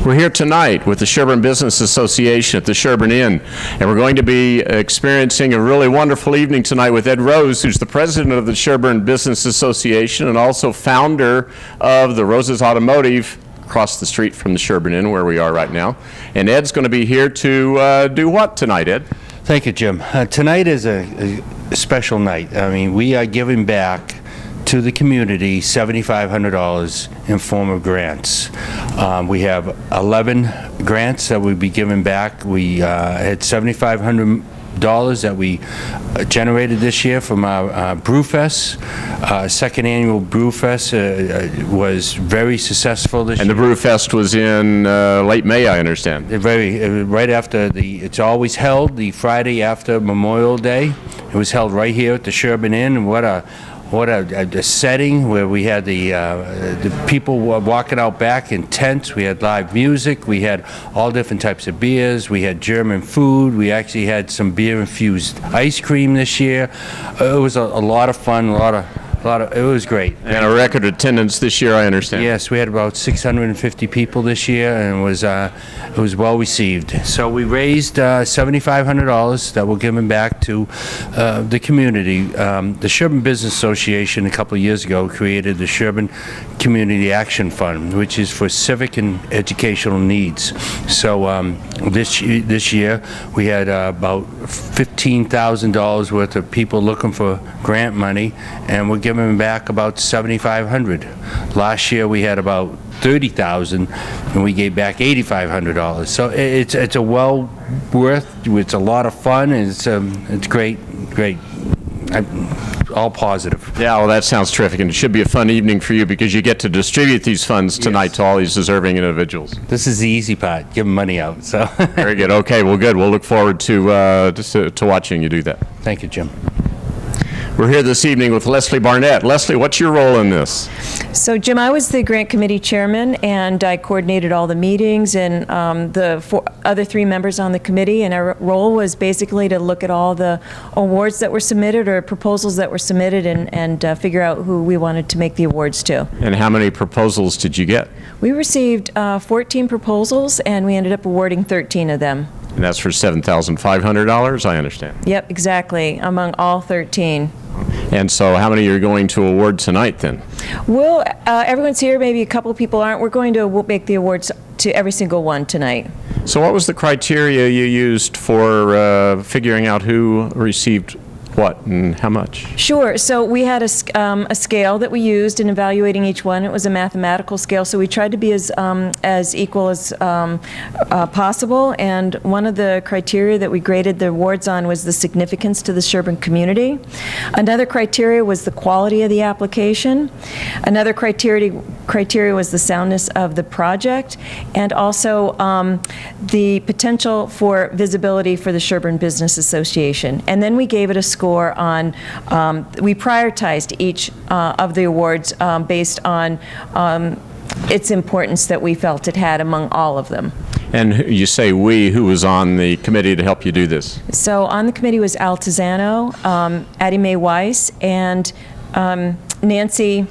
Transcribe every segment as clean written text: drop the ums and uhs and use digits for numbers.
We're here tonight with the Sherborn Business Association at the Sherborn Inn, and we're going to be experiencing a really wonderful evening tonight with Ed Rose, who's the president of the Sherborn Business Association and also founder of the Rose's Automotive across the street from the Sherborn Inn where we are right now. And Ed's going to be here to do what tonight, Ed? Thank you, Jim. Tonight is a special night. I mean, we are giving back to the community $7,500 in form of grants. We have 11 grants that we'll be giving back. We had $7,500 that we generated this year from our Brewfest. Second annual Brewfest was very successful this year. And the Brewfest was in late May, I understand. Right after it's always held the Friday after Memorial Day. It was held right here at the Sherborn Inn, and what a setting where we had the people walking out back in tents. We had live music. We had all different types of beers. We had German food. We actually had some beer-infused ice cream this year. It was a lot of fun, it was great. And a record attendance this year, I understand. Yes, we had about 650 people this year, and it was well received. So we raised $7,500 that we're giving back to the community. The Sherborn Business Association a couple of years ago created the Sherborn Community Action Fund, which is for civic and educational needs. So this year we had about $15,000 worth of people looking for grant money, and we're giving back about $7,500. Last year we had about $30,000, and we gave back $8,500. So it's a well worth. It's a lot of fun, and it's great. All positive. Yeah, well, that sounds terrific, and it should be a fun evening for you because you get to distribute these funds tonight to all these deserving individuals. This is the easy part, give them money out. So very good. Okay, well, good. We'll look forward to watching you do that. Thank you, Jim. We're here this evening with Leslie Barnett. Leslie, what's your role in this? So, Jim, I was the grant committee chairman, and I coordinated all the meetings and the other three members on the committee, and our role was basically to look at all the awards that were submitted or proposals that were submitted and figure out who we wanted to make the awards to. And how many proposals did you get? We received 14 proposals, and we ended up awarding 13 of them. And that's for $7,500, I understand. Yep, exactly, among all 13. And so how many are you going to award tonight then? Well, everyone's here, maybe a couple of people aren't. We're going to make the awards to every single one tonight. So what was the criteria you used for figuring out who received what and how much? Sure. So we had a scale that we used in evaluating each one. It was a mathematical scale, so we tried to be as equal as possible. And one of the criteria that we graded the awards on was the significance to the Sherborn community. Another criteria was the quality of the application. Another criteria was the soundness of the project, and also the potential for visibility for the Sherborn Business Association. And then we gave it a score on, we prioritized each of the awards based on its importance that we felt it had among all of them. And you say we, who was on the committee to help you do this? So on the committee was Al Tizano, Addie Mae Weiss, and Nancy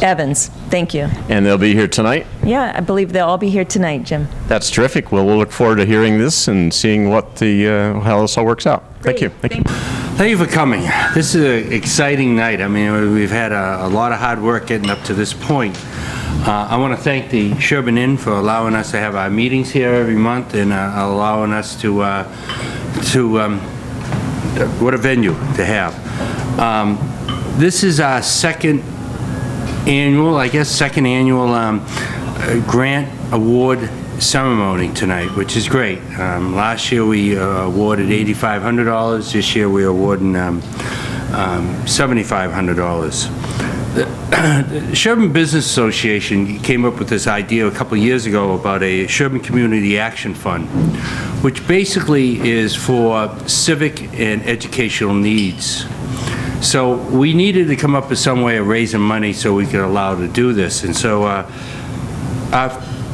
Evans. Thank you. And they'll be here tonight? Yeah, I believe they'll all be here tonight, Jim. That's terrific. Well, we'll look forward to hearing this and seeing what how this all works out. Great. Thank you. Thank you for coming. This is an exciting night. I mean, we've had a lot of hard work getting up to this point. I want to thank the Sherborn Inn for allowing us to have our meetings here every month and allowing us to what a venue to have. This is our second annual grant award ceremony tonight, which is great. Last year we awarded $8,500. This year we're awarding $7,500. The Sherborn Business Association came up with this idea a couple of years ago about a Sherborn Community Action Fund, which basically is for civic and educational needs. So we needed to come up with some way of raising money so we could allow to do this. And so our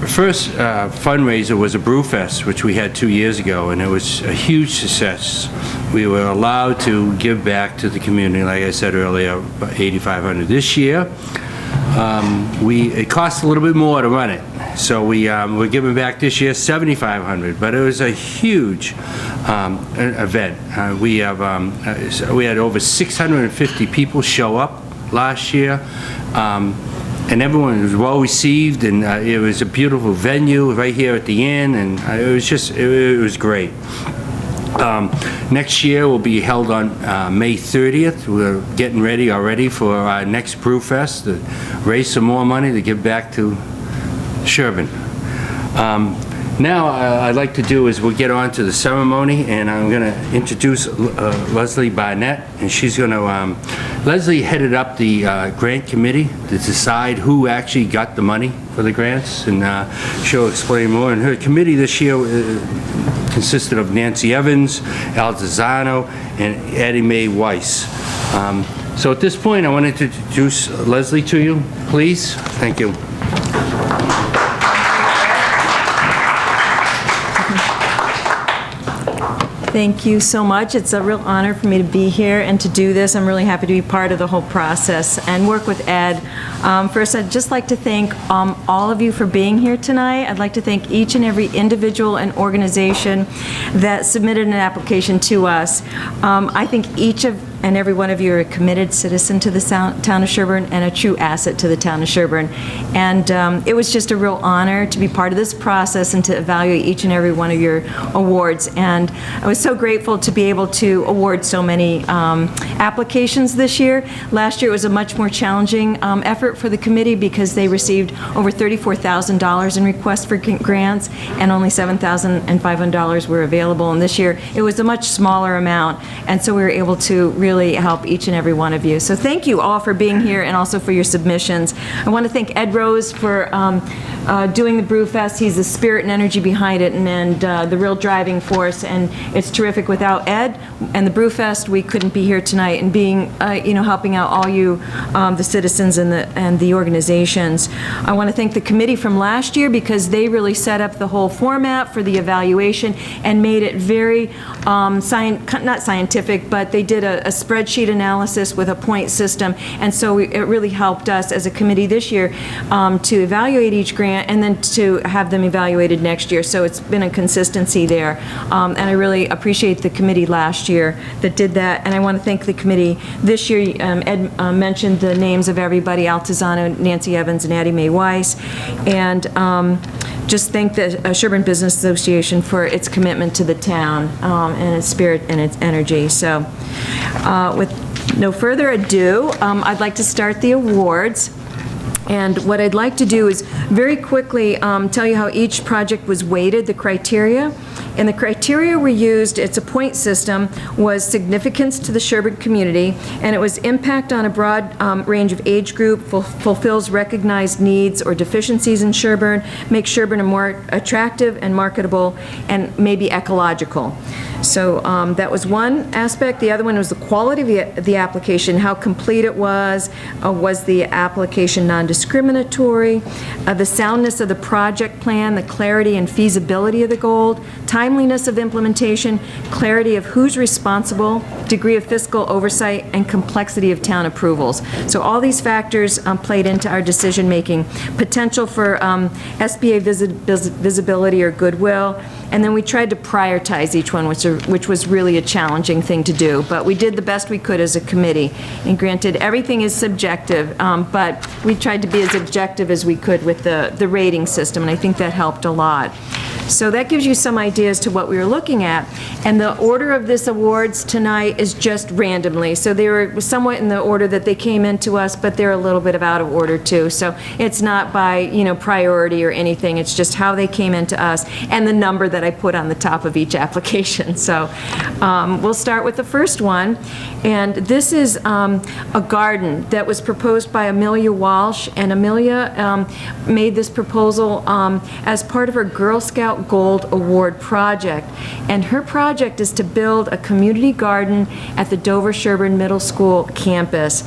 first fundraiser was a Brewfest, which we had 2 years ago, and it was a huge success. We were allowed to give back to the community, like I said earlier, about $8,500. This year, it cost a little bit more to run it. So we're giving back this year $7,500, but it was a huge event. We had over 650 people show up last year, and everyone was well received, and it was a beautiful venue right here at the inn, and it was great. Next year will be held on May 30th. We're getting ready already for our next Brew Fest to raise some more money to give back to Sherborn. Now, I'd like to do is we'll get on to the ceremony, and I'm going to introduce Leslie Barnett, and she's going to, Leslie headed up the grant committee to decide who actually got the money for the grants, and she'll explain more. And her committee this year consisted of Nancy Evans, Al Zano, and Addie Mae Weiss. So at this point, I want to introduce Leslie to you, please. Thank you. Thank you so much. It's a real honor for me to be here and to do this. I'm really happy to be part of the whole process and work with Ed. First, I'd just like to thank all of you for being here tonight. I'd like to thank each and every individual and organization that submitted an application to us. I think each and every one of you are a committed citizen to the town of Sherborn and a true asset to the town of Sherborn. And it was just a real honor to be part of this process and to evaluate each and every one of your awards. And I was so grateful to be able to award so many applications this year. Last year it was a much more challenging effort for the committee because they received over $34,000 in requests for grants and only $7,500 were available. And this year it was a much smaller amount. And so we were able to really help each and every one of you. So thank you all for being here and also for your submissions. I want to thank Ed Rose for doing the Brew Fest. He's the spirit and energy behind it and the real driving force, and it's terrific. Without Ed and the Brew Fest, we couldn't be here tonight and being, helping out all you, the citizens and the organizations. I want to thank the committee from last year because they really set up the whole format for the evaluation and made it very, not scientific, but they did a spreadsheet analysis with a point system, and so it really helped us as a committee this year to evaluate each grant and then to have them evaluated next year. So it's been a consistency there, and I really appreciate the committee last year that did that, and I want to thank the committee this year. Ed mentioned the names of everybody: Al Tizano, Nancy Evans, and Addie Mae Weiss, and just thank the Sherborn Business Association for its commitment to the town and its spirit and its energy. So with no further ado, I'd like to start the awards. And what I'd like to do is very quickly tell you how each project was weighted, the criteria. And the criteria we used, it's a point system, was significance to the Sherborn community, and it was impact on a broad range of age group, fulfills recognized needs or deficiencies in Sherborn, makes Sherborn a more attractive and marketable, and maybe ecological. So that was one aspect. The other one was the quality of the application, how complete it was the application non-discriminatory, the soundness of the project plan, the clarity and feasibility of the goal, timeliness of implementation, clarity of who's responsible, degree of fiscal oversight, and complexity of town approvals. So all these factors played into our decision-making. Potential for SBA visibility or goodwill, and then we tried to prioritize each one, which was really a challenging thing to do, but we did the best we could as a committee. And granted, everything is subjective, but we tried to be as objective as we could with the rating system, and I think that helped a lot. So that gives you some ideas to what we were looking at. And the order of this awards tonight is just randomly. So they were somewhat in the order that they came into us, but they're a little bit out of order too. So it's not by, priority or anything. It's just how they came into us and the number that I put on the top of each application. So we'll start with the first one. And this is a garden that was proposed by Amelia Walsh. And Amelia made this proposal as part of her Girl Scout Gold Award project. And her project is to build a community garden at the Dover-Sherborn Middle School campus.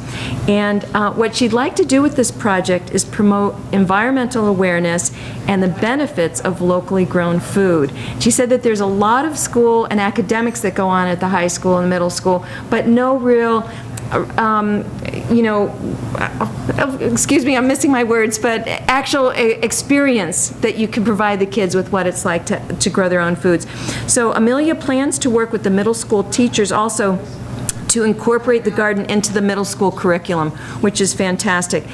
And what she'd like to do with this project is promote environmental awareness and the benefits of locally grown food. She said that there's a lot of school and academics that go on at the high school and middle school, but no real excuse me, I'm missing my words, but actual experience that you can provide the kids with what it's like to grow their own foods. So Amelia plans to work with the middle school teachers also to incorporate the garden into the middle school curriculum, which is fantastic.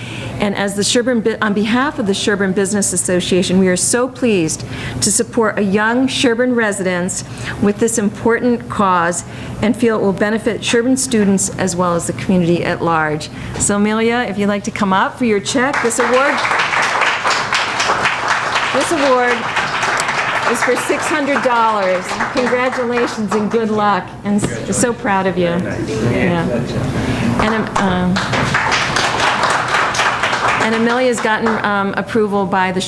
And as the on behalf of the Sherborn Business Association, we are so pleased to support a young Sherborn residents with this important cause and feel it will benefit Sherborn students as well as the community at large. So Amelia, if you'd like to come up for your check, this award is for $600. Congratulations and good luck, and so proud of you. Yeah. And Amelia's gotten approval by the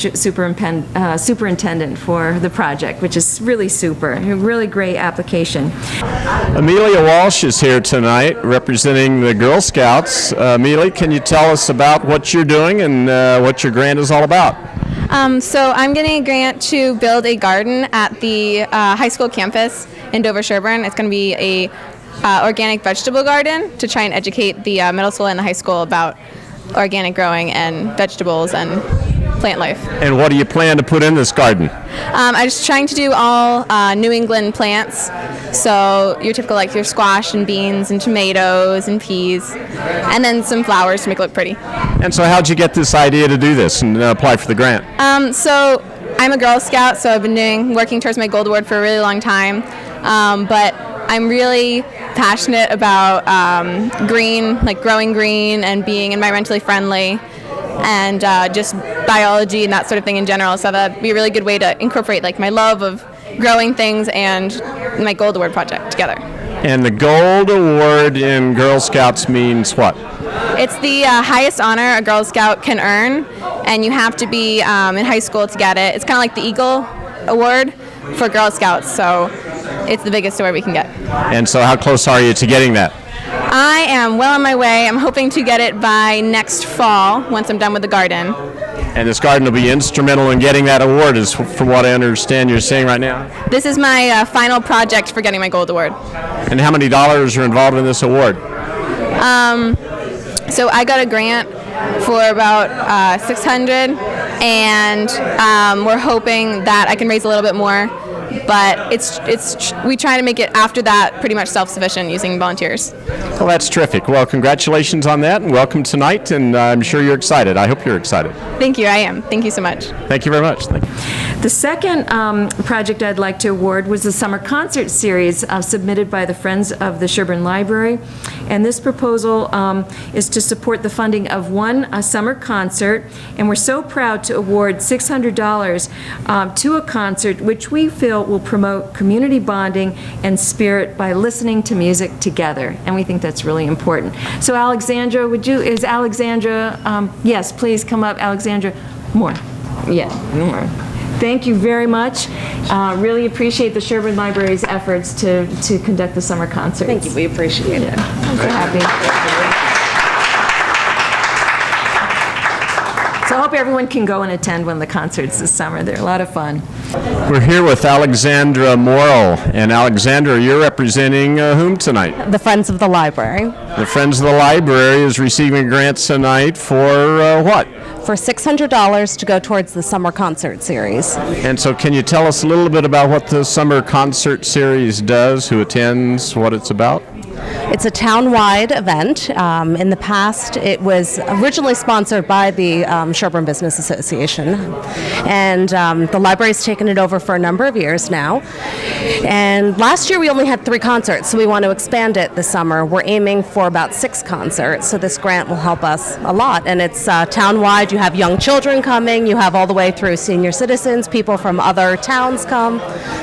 superintendent for the project, which is really super, a really great application. Amelia Walsh is here tonight representing the Girl Scouts. Amelia, can you tell us about what you're doing and what your grant is all about? So I'm getting a grant to build a garden at the high school campus in Dover-Sherborn. It's going to be a organic vegetable garden to try and educate the middle school and the high school about organic growing and vegetables and plant life. And what do you plan to put in this garden? I'm just trying to do all New England plants. So your typical, like your squash and beans and tomatoes and peas, and then some flowers to make it look pretty. And so how'd you get this idea to do this and apply for the grant? So I'm a Girl Scout, so I've been working towards my Gold Award for a really long time. But I'm really passionate about green, like growing green and being environmentally friendly, and just biology and that sort of thing in general. So that'd be a really good way to incorporate like my love of growing things and my Gold Award project together. And the Gold Award in Girl Scouts means what? It's the highest honor a Girl Scout can earn, and you have to be in high school to get it. It's kind of like the Eagle Award for Girl Scouts, so it's the biggest award we can get. And so how close are you to getting that? I am well on my way. I'm hoping to get it by next fall once I'm done with the garden. And this garden will be instrumental in getting that award, is from what I understand you're saying right now. This is my final project for getting my Gold Award. And how many dollars are involved in this award? So I got a grant for about $600, and we're hoping that I can raise a little bit more. But we try to make it after that pretty much self-sufficient using volunteers. Well, that's terrific. Well, congratulations on that, and welcome tonight, and I'm sure you're excited. I hope you're excited. Thank you, I am. Thank you so much. Thank you very much. Thank you. The second project I'd like to award was the summer concert series submitted by the Friends of the Sherborn Library. And this proposal is to support the funding of one summer concert. And we're so proud to award $600 to a concert which we feel will promote community bonding and spirit by listening to music together. And we think that's really important. So Alexandra, is Alexandra, yes, please come up, Alexandra. More. Yeah, more. Thank you very much. Really appreciate the Sherborn Library's efforts to conduct the summer concerts. Thank you, we appreciate it. I'm so happy. So I hope everyone can go and attend one of the concerts this summer. They're a lot of fun. We're here with Alexandra Morrill. And Alexandra, you're representing whom tonight? The Friends of the Library. The Friends of the Library is receiving grants tonight for what? For $600 to go towards the summer concert series. And so can you tell us a little bit about what the summer concert series does, who attends, what it's about? It's a town-wide event. In the past, it was originally sponsored by the Sherborn Business Association, and the library's taken it over for a number of years now. And last year we only had 3 concerts, so we want to expand it this summer. We're aiming for about 6 concerts, so this grant will help us a lot. And it's town-wide. You have young children coming, you have all the way through senior citizens, people from other towns come,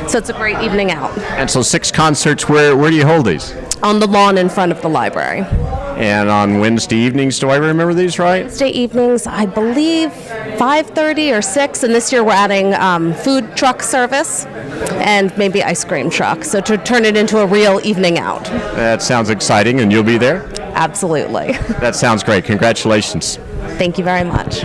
so it's a great evening out. And so 6 concerts, where do you hold these? On the lawn in front of the library. And on Wednesday evenings, do I remember these right? Wednesday evenings, I believe 5:30 or 6, and this year we're adding food truck service and maybe ice cream truck, so to turn it into a real evening out. That sounds exciting, and you'll be there? Absolutely. That sounds great. Congratulations. Thank you very much.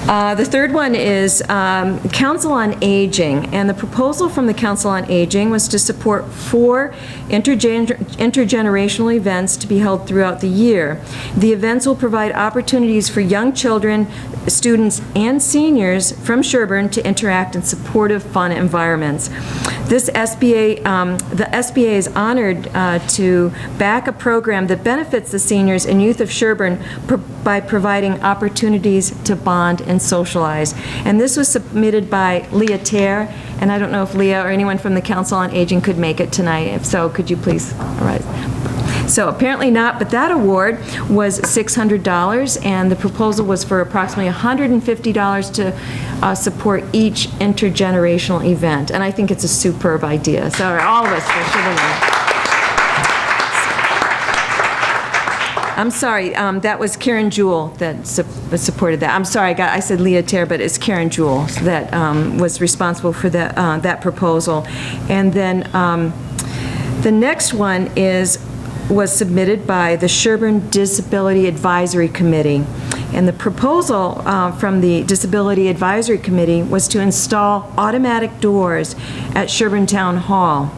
The third one is Council on Aging, and the proposal from the Council on Aging was to support 4 intergenerational events to be held throughout the year. The events will provide opportunities for young children, students, and seniors from Sherborn to interact in supportive, fun environments. This SBA, the SBA is honored to back a program that benefits the seniors and youth of Sherborn by providing opportunities to bond and socialize. And this was submitted by Leah Terre, and I don't know if Leah or anyone from the Council on Aging could make it tonight. If so, could you please arise? So apparently not, but that award was $600, and the proposal was for approximately $150 to support each intergenerational event. And I think it's a superb idea. So all of us should have. I'm sorry, that was Karen Jewell that supported that. I'm sorry, I said Leah Terre, but it's Karen Jewell that was responsible for that proposal. And then the next one was submitted by the Sherborn Disability Advisory Committee. And the proposal from the Disability Advisory Committee was to install automatic doors at Sherborn Town Hall.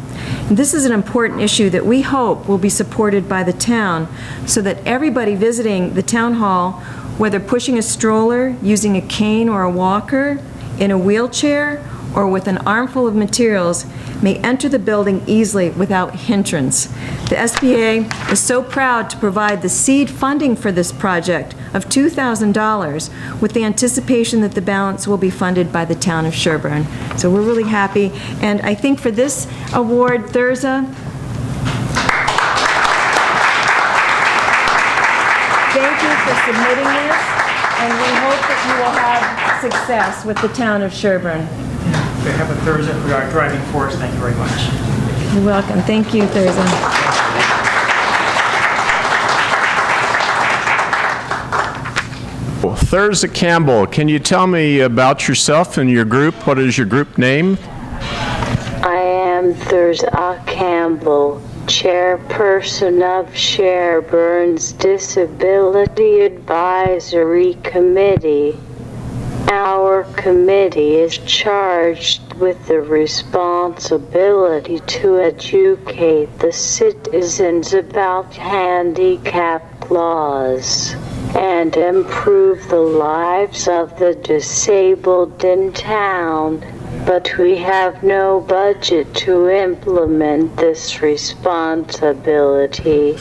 And this is an important issue that we hope will be supported by the town so that everybody visiting the town hall, whether pushing a stroller, using a cane or a walker, in a wheelchair, or with an armful of materials, may enter the building easily without hindrance. The SBA is so proud to provide the seed funding for this project of $2,000 with the anticipation that the balance will be funded by the town of Sherborn. So we're really happy. And I think for this award, Thurza, thank you for submitting this, and we hope that you will have success with the town of Sherborn. We have a Thursday for our driving force. Thank you very much. You're welcome. Thank you, Thurza. Thurza Campbell, can you tell me about yourself and your group? What is your group name? I am Thurza Campbell, chairperson of Sherborn's Disability Advisory Committee. Our committee is charged with the responsibility to educate the citizens about handicap laws and improve the lives of the disabled in town, but we have no budget to implement this responsibility.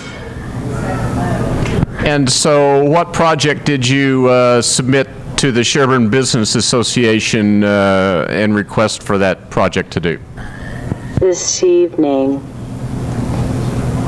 And so what project did you submit to the Sherborn Business Association and request for that project to do? This evening,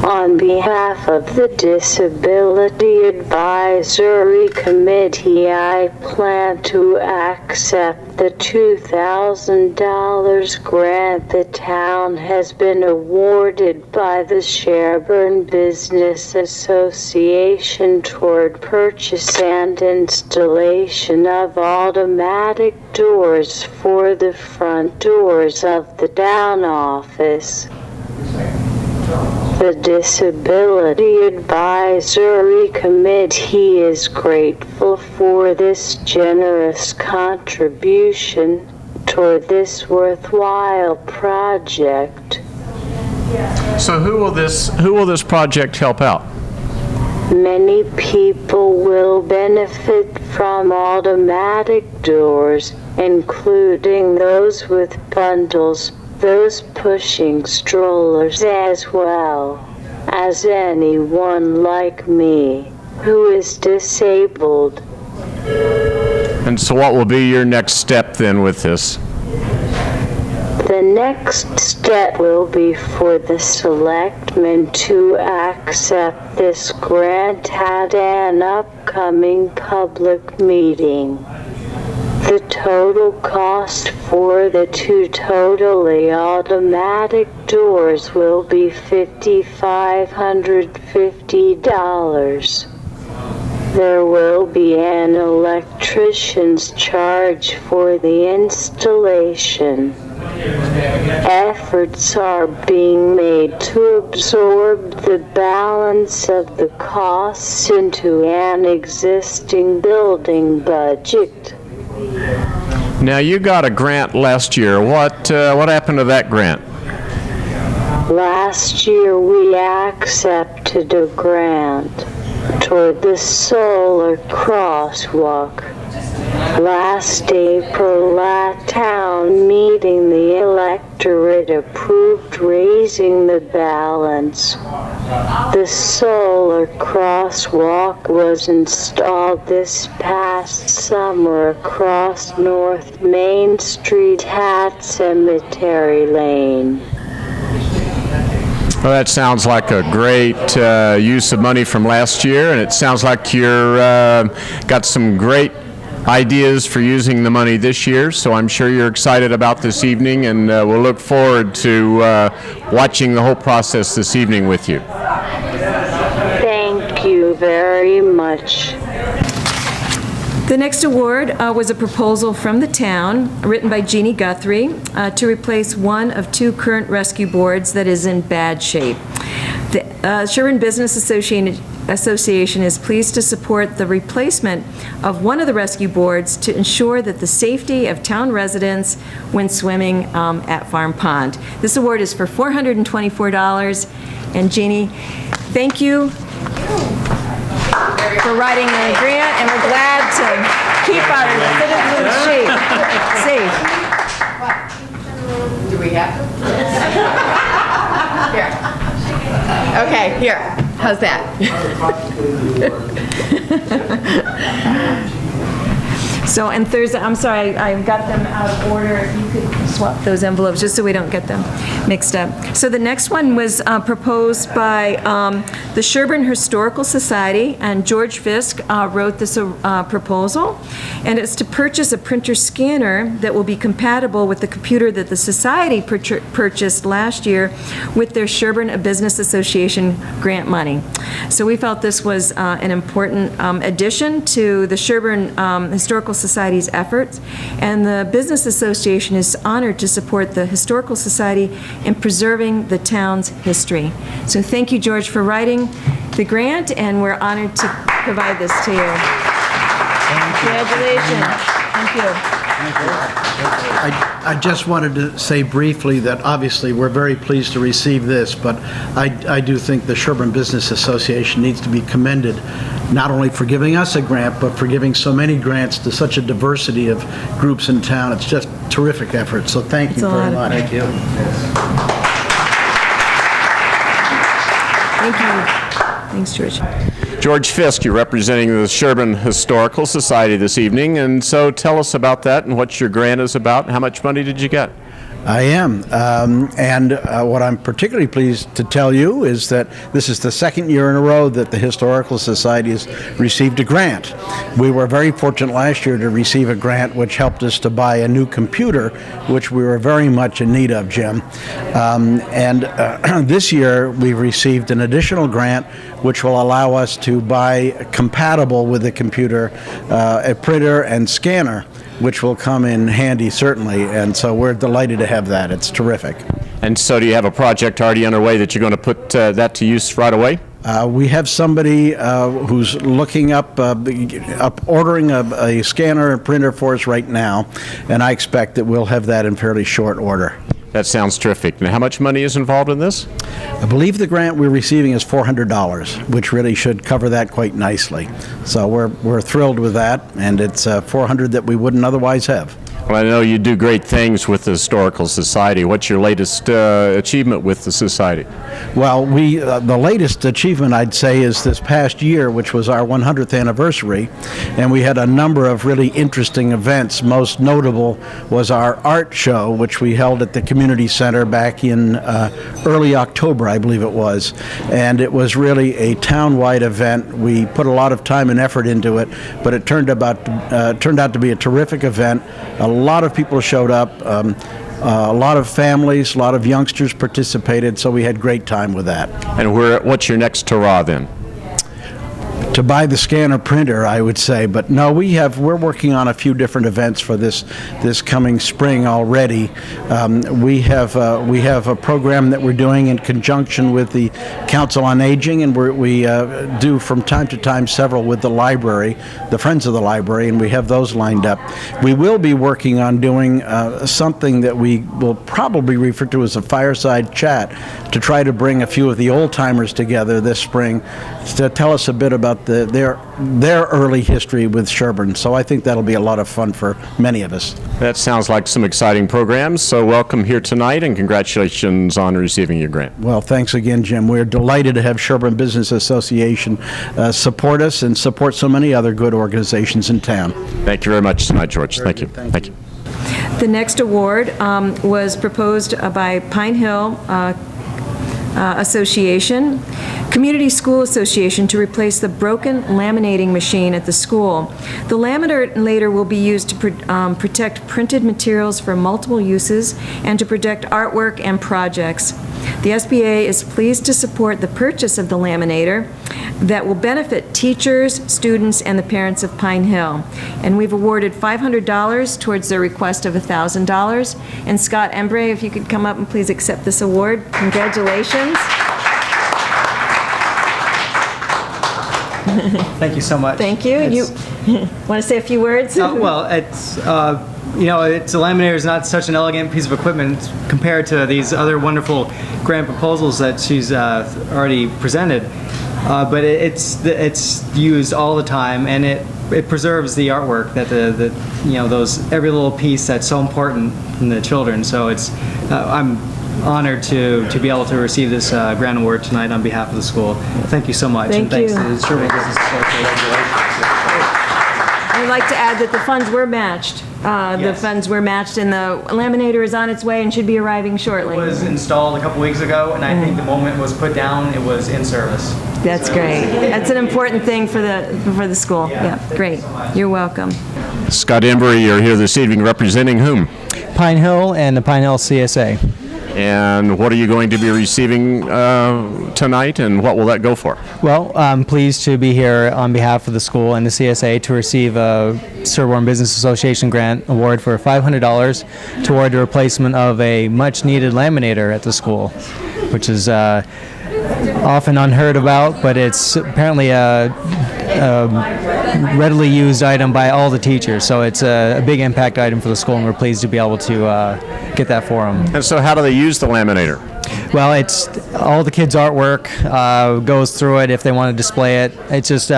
on behalf of the Disability Advisory Committee, I plan to accept the $2,000 grant the town has been awarded by the Sherborn Business Association toward purchase and installation of automatic doors for the front doors of the town office. The Disability Advisory Committee is grateful for this generous contribution toward this worthwhile project. So who will this project help out? Many people will benefit from automatic doors, including those with bundles, those pushing strollers, as well as anyone like me who is disabled. And so what will be your next step then with this? The next step will be for the selectmen to accept this grant at an upcoming public meeting. The total cost for the 2 totally automatic doors will be $5,550. There will be an electrician's charge for the installation. Efforts are being made to absorb the balance of the costs into an existing building budget. Now, you got a grant last year. What happened to that grant? Last year we accepted a grant toward the solar crosswalk. Last April, at town meeting, the electorate approved raising the balance. The solar crosswalk was installed this past summer across North Main Street at Cemetery Lane. Well, that sounds like a great use of money from last year, and it sounds like you're got some great ideas for using the money this year, so I'm sure you're excited about this evening, and we'll look forward to watching the whole process this evening with you. Thank you very much. The next award was a proposal from the town, written by Jeannie Guthrie, to replace one of two current rescue boards that is in bad shape. The Sherborn Business Association is pleased to support the replacement of one of the rescue boards to ensure that the safety of town residents when swimming at Farm Pond. This award is for $424, and Jeannie, thank you for writing the grant, and we're glad to keep our citizens safe. Do we have to? Here. Okay, here. How's that? So, and Thursday, I'm sorry, I got them out of order. If you could swap those envelopes, just so we don't get them mixed up. So the next one was proposed by the Sherborn Historical Society, and George Fisk wrote this proposal, and it's to purchase a printer scanner that will be compatible with the computer that the Society purchased last year with their Sherborn Business Association grant money. So we felt this was an important addition to the Sherborn Historical Society's efforts, and the Business Association is honored to support the Historical Society in preserving the town's history. So thank you, George, for writing the grant, and we're honored to provide this to you. Congratulations. Thank you. I just wanted to say briefly that obviously we're very pleased to receive this, but I do think the Sherborn Business Association needs to be commended, not only for giving us a grant, but for giving so many grants to such a diversity of groups in town. It's just terrific effort, so thank you very much. Thank you. Thank you. Thanks, George. George Fisk, you're representing the Sherborn Historical Society this evening, and so tell us about that and what your grant is about, and how much money did you get? I am, and what I'm particularly pleased to tell you is that this is the second year in a row that the Historical Society has received a grant. We were very fortunate last year to receive a grant which helped us to buy a new computer, which we were very much in need of, Jim. This year we received an additional grant which will allow us to buy, compatible with the computer, a printer and scanner, which will come in handy, certainly, and so we're delighted to have that. It's terrific. And so do you have a project already underway that you're going to put that to use right away? We have somebody who's looking up ordering a scanner and printer for us right now, and I expect that we'll have that in fairly short order. That sounds terrific. Now, how much money is involved in this? I believe the grant we're receiving is $400, which really should cover that quite nicely. So we're thrilled with that, and it's $400 that we wouldn't otherwise have. Well, I know you do great things with the Historical Society. What's your latest achievement with the Society? Well, the latest achievement, I'd say, is this past year, which was our 100th anniversary, and we had a number of really interesting events. Most notable was our art show, which we held at the community center back in early October, I believe it was, and it was really a town-wide event. We put a lot of time and effort into it, but it turned out to be a terrific event. A lot of people showed up. A lot of families, a lot of youngsters participated, so we had great time with that. And what's your next hurrah then? to buy the scanner printer, I would say. But no, we're working on a few different events for this coming spring already. We have a program that we're doing in conjunction with the Council on Aging, and we do from time to time several with the library, the Friends of the Library, and we have those lined up. We will be working on doing something that we will probably refer to as a fireside chat to try to bring a few of the old-timers together this spring to tell us a bit about their early history with Sherborn. So I think that'll be a lot of fun for many of us. That sounds like some exciting programs, so welcome here tonight and congratulations on receiving your grant. Well, thanks again, Jim. We're delighted to have Sherborn Business Association support us and support so many other good organizations in town. Thank you very much tonight, George. Thank you. Thank you. The next award was proposed by Pine Hill Association, Community School Association, to replace the broken laminating machine at the school. The laminator will be used to protect printed materials for multiple uses and to protect artwork and projects. The SBA is pleased to support the purchase of the laminator that will benefit teachers, students, and the parents of Pine Hill. And we've awarded $500 towards their request of $1,000. And Scott Embray, if you could come up and please accept this award. Congratulations. Thank you so much. Thank you. You want to say a few words? Well, it's, it's a laminator is not such an elegant piece of equipment compared to these other wonderful grant proposals that she's already presented. But it's used all the time, and it preserves the artwork that those every little piece that's so important in the children. So it's I'm honored to be able to receive this grant award tonight on behalf of the school. Thank you so much. Thank and thanks you. to the Sherborn Business Association. I'd like to add that the funds were matched. The Yes. funds were matched, and the laminator is on its way and should be arriving shortly. It was installed a couple weeks ago, and I think the moment it was put down, it was in service. That's great. That's an important thing for the school. Yeah, great. You're welcome. Scott Embry, you're here this evening representing whom? Pine Hill and the Pine Hill CSA. And what are you going to be receiving tonight, and what will that go for? Well, I'm pleased to be here on behalf of the school and the CSA to receive a Sherborn Business Association grant award for $500 toward the replacement of a much-needed laminator at the school, which is often unheard about, but it's apparently a readily used item by all the teachers. So it's a big impact item for the school, and we're pleased to be able to get that for them. And so how do they use the laminator? Well, it's all the kids' artwork goes through it if they want to display it. It's just,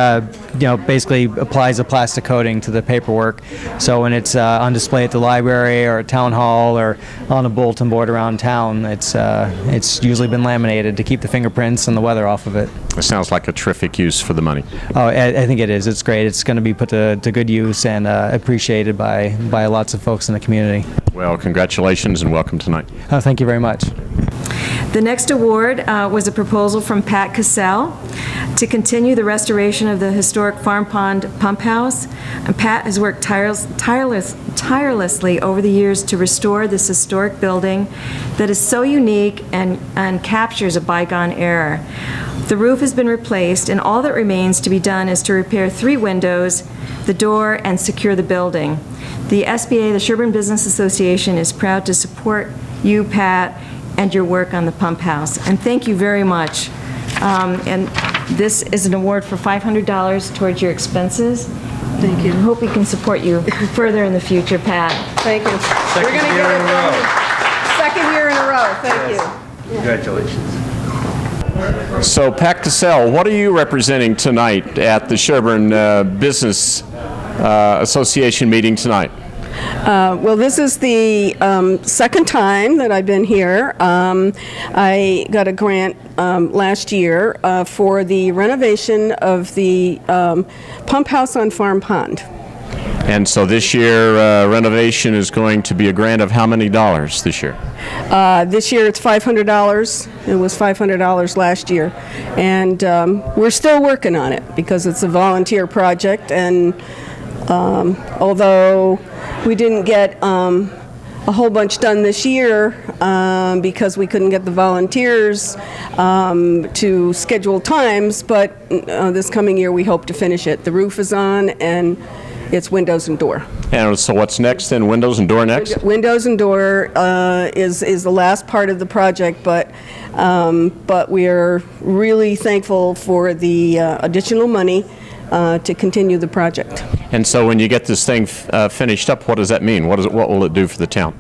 basically applies a plastic coating to the paperwork. So when it's on display at the library or at town hall or on a bulletin board around town, it's usually been laminated to keep the fingerprints and the weather off of it. It sounds like a terrific use for the money. Oh, I think it is. It's great. It's going to be put to good use and appreciated by lots of folks in the community. Well, congratulations and welcome tonight. Oh, thank you very much. The next award was a proposal from Pat Cassell to continue the restoration of the historic Farm Pond Pump House. And Pat has worked tirelessly over the years to restore this historic building that is so unique and captures a bygone era. The roof has been replaced, and all that remains to be done is to repair 3 windows, the door, and secure the building. The SBA, the Sherborn Business Association, is proud to support you, Pat, and your work on the pump house. And thank you very much. And this is an award for $500 towards your expenses. Thank you. I hope we can support you further in the future, Pat. Thank you. We're going to get it done. Second year in a row. Thank you. Congratulations. So, Pat Cassell, what are you representing tonight at the Sherborn Business Association meeting tonight? Well, this is the second time that I've been here. I got a grant last year for the renovation of the pump house on Farm Pond. And so this year, renovation is going to be a grant of how many dollars this year? This year it's $500. It was $500 last year. And we're still working on it because it's a volunteer project. And although we didn't get a whole bunch done this year because we couldn't get the volunteers to schedule times, but this coming year we hope to finish it. The roof is on and it's windows and door. And so what's next then? Windows and door next? Windows and door is the last part of the project, but we are really thankful for the additional money to continue the project. And so when you get this thing finished up, what does that mean? What will it do for the town?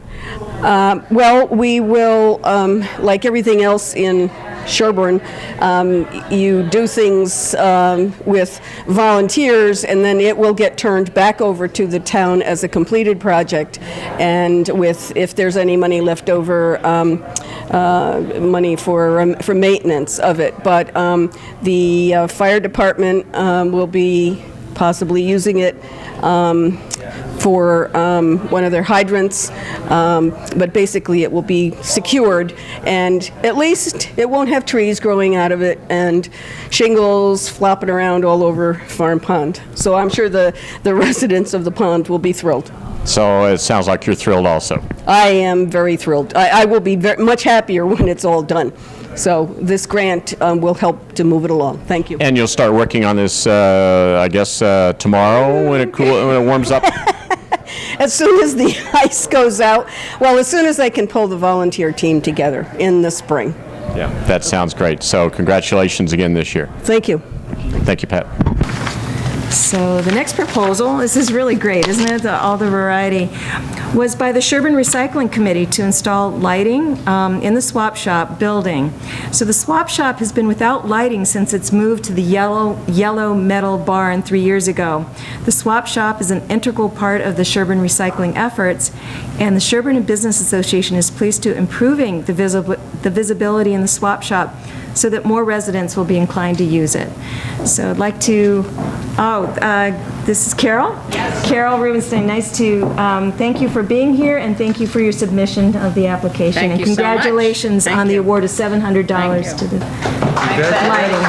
Well, we will, like everything else in Sherborn, you do things with volunteers, and then it will get turned back over to the town as a completed project, and if there's any money left over, money for maintenance of it. But the fire department will be possibly using it for one of their hydrants, but basically it will be secured, and at least it won't have trees growing out of it and shingles flopping around all over Farm Pond. So I'm sure the residents of the pond will be thrilled. So it sounds like you're thrilled also. I am very thrilled. I will be much happier when it's all done. So this grant will help to move it along. Thank you. And you'll start working on this, I guess, tomorrow when it warms up? As soon as the ice goes out, well, as soon as I can pull the volunteer team together in the spring. Yeah, that sounds great. So congratulations again this year. Thank you. Thank you, Pat. So the next proposal, this is really great, isn't it? All the variety, was by the Sherborn Recycling Committee to install lighting in the swap shop building. So the swap shop has been without lighting since its move to the yellow metal barn 3 years ago. The swap shop is an integral part of the Sherborn recycling efforts, and the Sherborn Business Association is pleased to improving the visibility in the swap shop so that more residents will be inclined to use it. So I'd like to, this is Carol? Yes. Carol Rubenstein, nice to thank you for being here, and thank you for your submission of the application. Thank and you so much. Congratulations on the award of $700 to the lighting.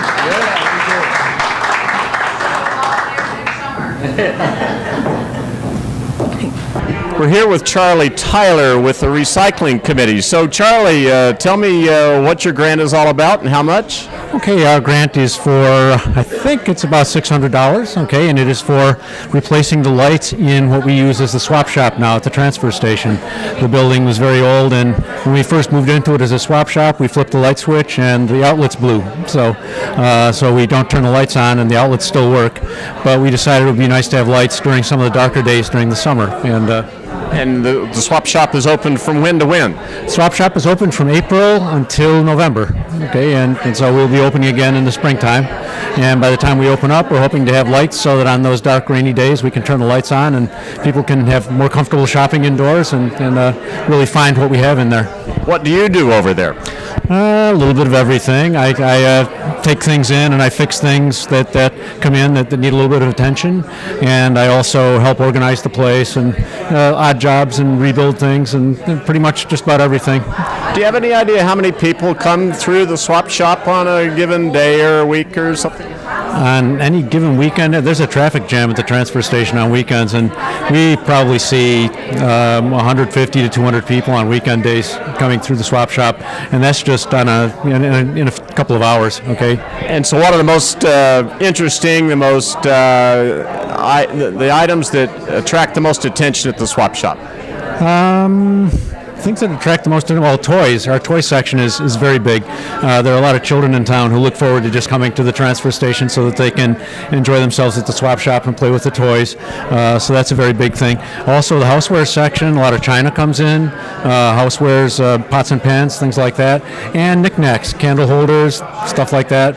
We're here with Charlie Tyler with the Recycling Committee. So Charlie, tell me what your grant is all about and how much? Okay, our grant is for, I think it's about $600, okay, and it is for replacing the lights in what we use as the swap shop now at the transfer station. The building was very old, and when we first moved into it as a swap shop, we flipped the light switch and the outlets blew. So we don't turn the lights on and the outlets still work, but we decided it would be nice to have lights during some of the darker days during the summer. And the swap shop is open from when to when? Swap shop is open from April until November, okay, and so we'll be opening again in the springtime. And by the time we open up, we're hoping to have lights so that on those dark, rainy days, we can turn the lights on and people can have more comfortable shopping indoors and really find what we have in there. What do you do over there? A little bit of everything. I take things in and I fix things that come in that need a little bit of attention, and I also help organize the place and odd jobs and rebuild things and pretty much just about everything. Do you have any idea how many people come through the swap shop on a given day or a week or something? On any given weekend, there's a traffic jam at the transfer station on weekends, and we probably see 150 to 200 people on weekend days coming through the swap shop, and that's just on in a couple of hours. Okay. And so, what are the most interesting, the items that attract the most attention at the swap shop? Things that attract the most, well, toys. Our toy section is very big. There are a lot of children in town who look forward to just coming to the transfer station so that they can enjoy themselves at the swap shop and play with the toys. So that's a very big thing. Also, the houseware section, a lot of china comes in, housewares, pots and pans, things like that, and knickknacks, candle holders, stuff like that.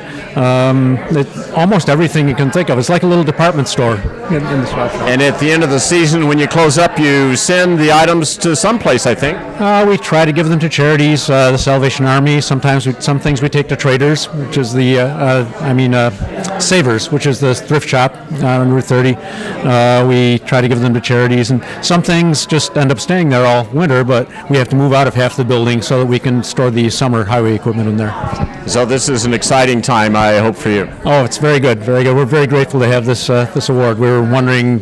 Almost everything you can think of. It's like a little department store in the swap shop. And at the end of the season, when you close up, you send the items to someplace, I think. We try to give them to charities, the Salvation Army. Sometimes some things we take to Traders, which is the Savers, which is the thrift shop on Route 30. We try to give them to charities, and some things just end up staying there all winter, but we have to move out of half the building so that we can store the summer highway equipment in there. So this is an exciting time, I hope, for you. Oh, it's very good, very good. We're very grateful to have this this award. We were wondering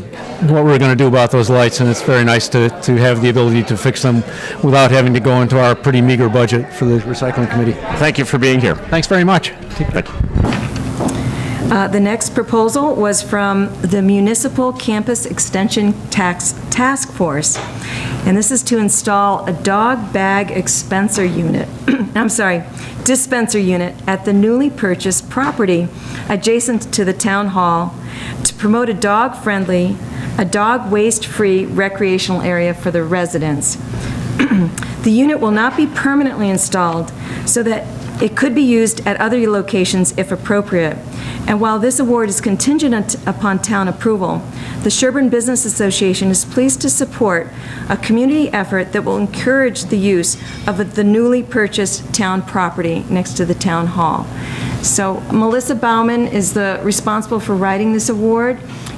what we were going to do about those lights, and it's very nice to have the ability to fix them without having to go into our pretty meager budget for the recycling committee. Thank you for being here. Thanks very much. Thank you. The next proposal was from the Municipal Campus Extension Task Force, and this is to install a dog bag dispenser unit at the newly purchased property adjacent to the town hall to promote a dog-friendly, a dog waste-free recreational area for the residents. The unit will not be permanently installed, so that it could be used at other locations if appropriate. And while this award is contingent upon town approval, the Sherborn Business Association is pleased to support a community effort that will encourage the use of the newly purchased town property next to the town hall. So Melissa Bauman is responsible for writing this award,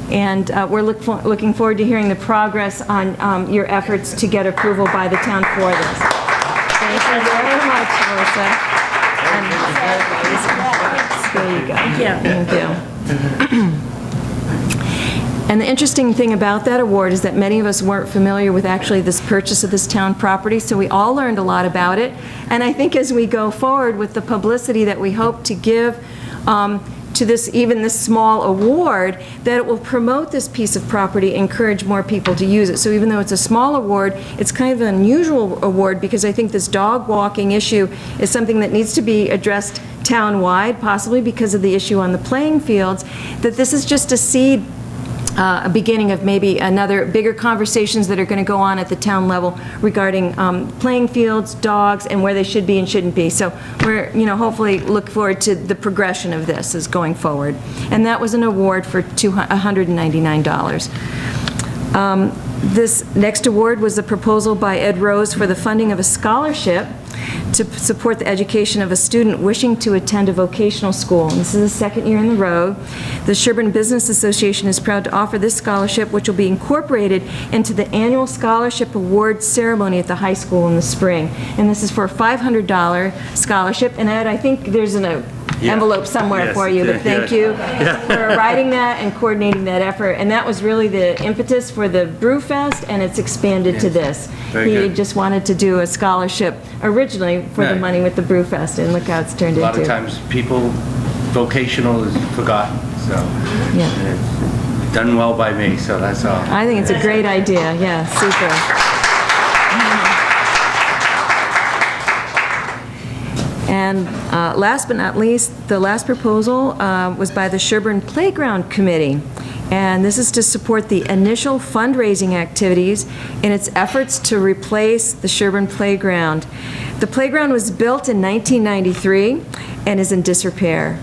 and we're looking forward to hearing the progress on your efforts to get approval by the town for this. Thank you very much, Melissa. There you go. Thank you. And the interesting thing about that award is that many of us weren't familiar with actually this purchase of this town property, so we all learned a lot about it. And I think as we go forward with the publicity that we hope to give to this, even this small award, that it will promote this piece of property, encourage more people to use it. So even though it's a small award, it's kind of an unusual award, because I think this dog walking issue is something that needs to be addressed town-wide, possibly because of the issue on the playing fields, that this is just a seed, a beginning of maybe another bigger conversations that are going to go on at the town level regarding playing fields, dogs, and where they should be and shouldn't be. So we're, hopefully look forward to the progression of this as going forward. And that was an award for $199. This next award was a proposal by Ed Rose for the funding of a scholarship to support the education of a student wishing to attend a vocational school. And this is the second year in a row. The Sherborn Business Association is proud to offer this scholarship, which will be incorporated into the annual scholarship award ceremony at the high school in the spring. And this is for a $500 scholarship. And Ed, I think there's an envelope somewhere for you, but thank you for writing that and coordinating that effort. And that was really the impetus for the Brew Fest, and it's expanded to this. He just wanted to do a scholarship originally for the money with the Brew Fest, and look how it's turned into. A lot of times people, vocational is forgotten, so it's done well by me, so that's all. I think it's a great idea, super. And last but not least, the last proposal was by the Sherborn Playground Committee. And this is to support the initial fundraising activities in its efforts to replace the Sherborn Playground. The playground was built in 1993 and is in disrepair.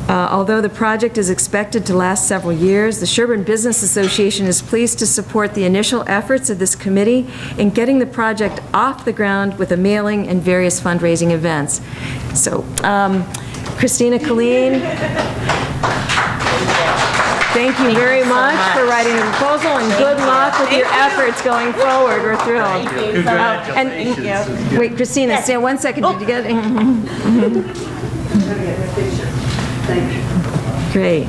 Although the project is expected to last several years, the Sherborn Business Association is pleased to support the initial efforts of this committee in getting the project off the ground with a mailing and various fundraising events. So, Christina Colleen, thank you very much for writing the proposal, and good luck with your efforts going forward. We're thrilled. And wait, Christina, stay 1 second. Did you get it? Great.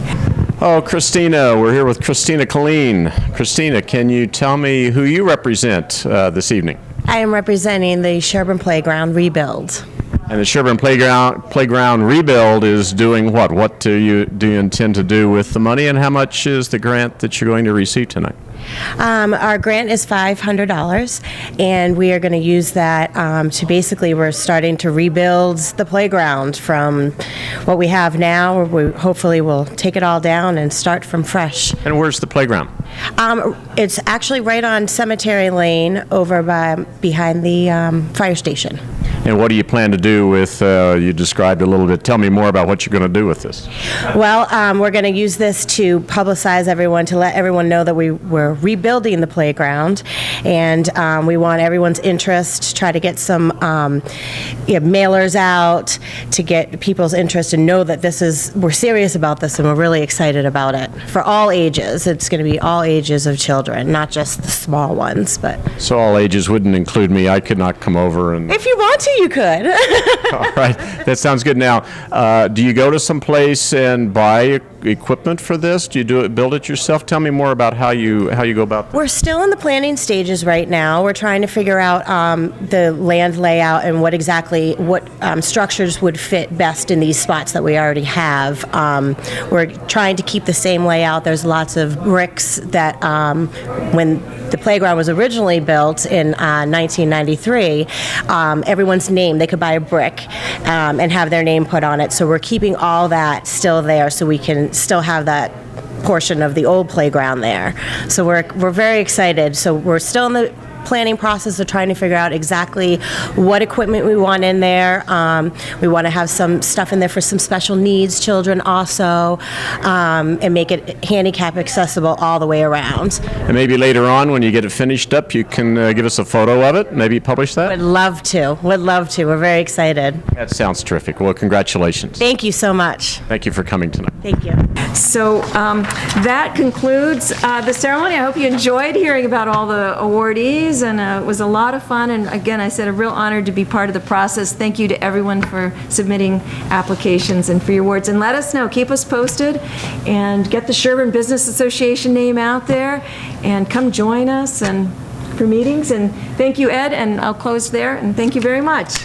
Oh, Christina, we're here with Christina Colleen. Christina, can you tell me who you represent this evening? I am representing the Sherborn Playground Rebuild. And the Sherborn Playground Rebuild is doing what? What do you intend to do with the money, and how much is the grant that you're going to receive tonight? Our grant is $500, and we are going to use that to basically, we're starting to rebuild the playground from what we have now. We hopefully will take it all down and start from fresh. And where's the playground? It's actually right on Cemetery Lane over behind the fire station. And what do you plan to do with, you described a little bit, tell me more about what you're going to do with this. Well, we're going to use this to publicize everyone, to let everyone know that we're rebuilding the playground, and we want everyone's interest to try to get some mailers out to get people's interest and know that we're serious about this and we're really excited about it. For all ages, it's going to be all ages of children, not just the small ones, but. So all ages wouldn't include me. I could not come over and. If you want to, you could. All right, that sounds good. Now, do you go to some place and buy equipment for this? Do you build it yourself? Tell me more about how you go about that. We're still in the planning stages right now. We're trying to figure out the land layout and what structures would fit best in these spots that we already have. We're trying to keep the same layout. There's lots of bricks that when the playground was originally built in 1993, everyone's name, they could buy a brick and have their name put on it. So we're keeping all that still there so we can still have that portion of the old playground there. So we're very excited. So we're still in the planning process of trying to figure out exactly what equipment we want in there. We want to have some stuff in there for some special needs children also, and make it handicap accessible all the way around. And maybe later on, when you get it finished up, you can give us a photo of it, maybe publish that? Would love to. We're very excited. That sounds terrific. Well, congratulations. Thank you so much. Thank you for coming tonight. Thank you. So that concludes the ceremony. I hope you enjoyed hearing about all the awardees, and it was a lot of fun. And again, I said, a real honor to be part of the process. Thank you to everyone for submitting applications and for your awards. And let us know, keep us posted, and get the Sherborn Business Association name out there, and come join us and for meetings. And thank you, Ed, and I'll close there, and thank you very much.